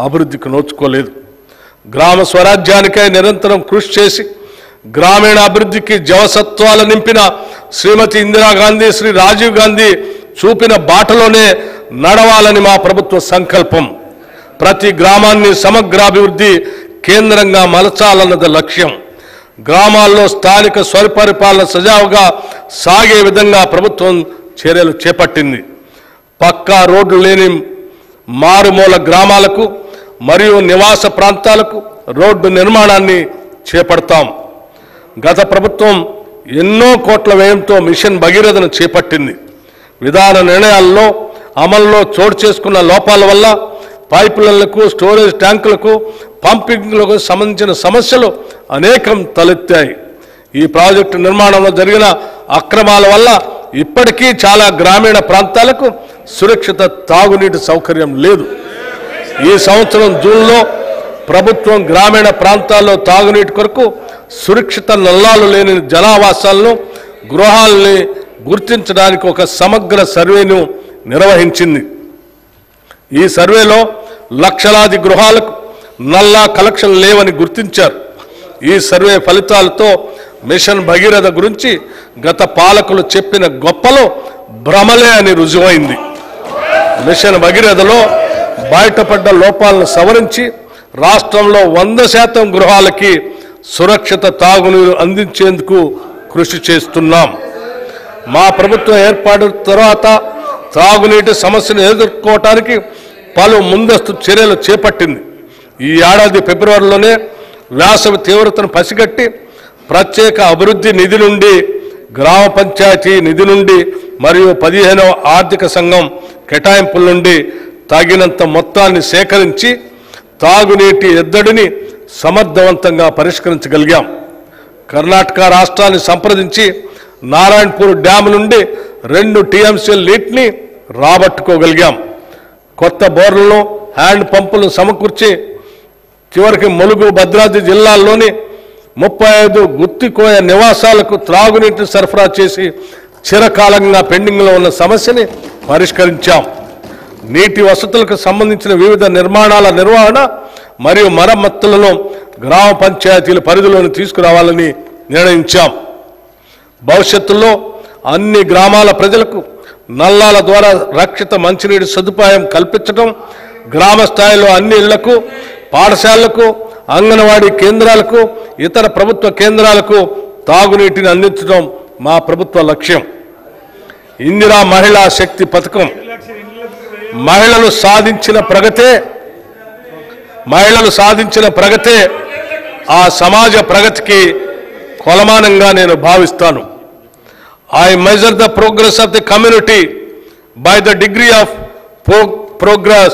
అభివృద్ధికి నోచుకోలేదు. గ్రామ స్వరాజ్యానికై నిరంతరం కృషి చేసి గ్రామీణ అభివృద్ధికి జవసత్వాలు నింపిన శ్రీమతి ఇందిరాగాంధీ, శ్రీ రాజీవ్ గాంధీ చూపిన బాటలోనే నడవాలని మా ప్రభుత్వ సంకల్పం. ప్రతి గ్రామాన్ని సమగ్రాభివృద్ధి కేంద్రంగా మలచాలన్నది లక్ష్యం. గ్రామాల్లో స్థానిక స్వపరిపాలన సజావుగా సాగే విధంగా ప్రభుత్వం చర్యలు చేపట్టింది. పక్కా రోడ్లు లేని మారుమూల గ్రామాలకు మరియు నివాస ప్రాంతాలకు రోడ్డు నిర్మాణాన్ని చేపడతాం. గత ప్రభుత్వం ఎన్నో కోట్ల వ్యయంతో మిషన్ భగీరథను చేపట్టింది. విధాన నిర్ణయాల్లో అమల్లో చోటు చేసుకున్న లోపాల వల్ల పైపులైన్లకు, స్టోరేజ్ ట్యాంకులకు, పంపింగ్లకు సంబంధించిన సమస్యలు అనేకం తలెత్తాయి. ఈ ప్రాజెక్టు నిర్మాణంలో జరిగిన అక్రమాల వల్ల ఇప్పటికీ చాలా గ్రామీణ ప్రాంతాలకు సురక్షిత తాగునీటి సౌకర్యం లేదు. ఈ సంవత్సరం జూన్లో ప్రభుత్వం గ్రామీణ ప్రాంతాల్లో తాగునీటి కొరకు సురక్షిత నల్లాలు లేని జనావాసాలను, గృహాలని గుర్తించడానికి ఒక సమగ్ర సర్వేను నిర్వహించింది. ఈ సర్వేలో లక్షలాది గృహాలకు నల్లా కలెక్షన్ లేవని గుర్తించారు. ఈ సర్వే ఫలితాలతో మిషన్ భగీరథ గురించి గత పాలకులు చెప్పిన గొప్పలో భ్రమలే అని రుజువైంది. మిషన్ భగీరథలో బయటపడ్డ లోపాలను సవరించి రాష్ట్రంలో 100% గృహాలకి సురక్షిత తాగునీరు అందించేందుకు కృషి చేస్తున్నాం. మా ప్రభుత్వం ఏర్పాటు తర్వాత తాగునీటి సమస్యను ఎదుర్కోవటానికి పలు ముందస్తు చర్యలు చేపట్టింది. ఈ ఏడాది ఫిబ్రవరిలోనే వేసవి తీవ్రతను పసిగట్టి ప్రత్యేక అభివృద్ధి నిధి నుండి, గ్రామ పంచాయతీ నిధి నుండి మరియు 15వ ఆర్థిక సంఘం కేటాయింపుల నుండి తగినంత మొత్తాన్ని సేకరించి తాగునీటి ఎద్దడిని సమర్థవంతంగా పరిష్కరించగలిగాం. కర్ణాటక రాష్ట్రాన్ని సంప్రదించి నారాయణపూర్ డ్యామ్ నుండి 2 TMCల నీటిని రాబట్టుకోగలిగాం. కొత్త బోర్లను, హ్యాండ్ పంపులను సమకూర్చి చివరికి ములుగు, భద్రాద్రి జిల్లాల్లోని 35 గుత్తికోయ నివాసాలకు త్రాగునీటిని సరఫరా చేసి చిరకాలంగా పెండింగ్లో ఉన్న సమస్యని పరిష్కరించాం. నీటి వసతులకు సంబంధించిన వివిధ నిర్మాణాల నిర్వహణ మరియు మరమ్మతులను గ్రామ పంచాయతీల పరిధిలోకి తీసుకురావాలని నిర్ణయించాం. భవిష్యత్తులో అన్ని గ్రామాల ప్రజలకు నల్లాల ద్వారా రక్షిత మంచినీటి సదుపాయం కల్పించడం, గ్రామ స్థాయిలో అన్ని ఇళ్లకు, పాఠశాలలకు, అంగన్వాడీ కేంద్రాలకు, ఇతర ప్రభుత్వ కేంద్రాలకు తాగునీటిని అందించడం మా ప్రభుత్వ లక్ష్యం. ఇందిరా మహిళా శక్తి పథకం మహిళలు సాధించిన ప్రగతే ఆ సమాజ ప్రగతికి కొలమానంగా నేను భావిస్తాను. I measure the progress of the community by the degree of progress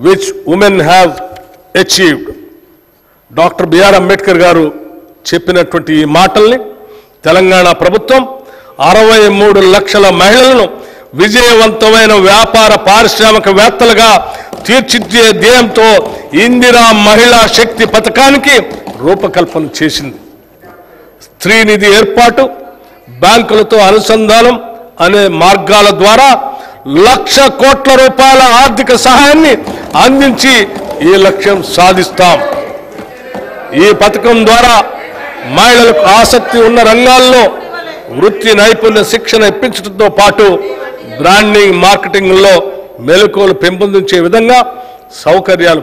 which women have achieved. Doctor B R Ambedkar గారు చెప్పినటువంటి ఈ మాటల్ని తెలంగాణ ప్రభుత్వం 63 లక్షల మహిళలను విజయవంతమైన వ్యాపార పారిశ్రామికవేత్తలుగా తీర్చిదిద్దే ధ్యేయంతో ఇందిరా మహిళా శక్తి పథకానికి రూపకల్పన చేసింది. స్త్రీ నిధి ఏర్పాటు, బ్యాంకులతో అనుసంధానం అనే మార్గాల ద్వారా 1,00,000 కోట్ల రూపాయల ఆర్థిక సహాయాన్ని అందించి ఈ లక్ష్యం సాధిస్తాం. ఈ పథకం ద్వారా మహిళలకు ఆసక్తి ఉన్న రంగాల్లో వృత్తి నైపుణ్య శిక్షణ ఇప్పించడంతో పాటు బ్రాండింగ్, మార్కెటింగ్లో మెలకువలు పెంపొందించే విధంగా సౌకర్యాలు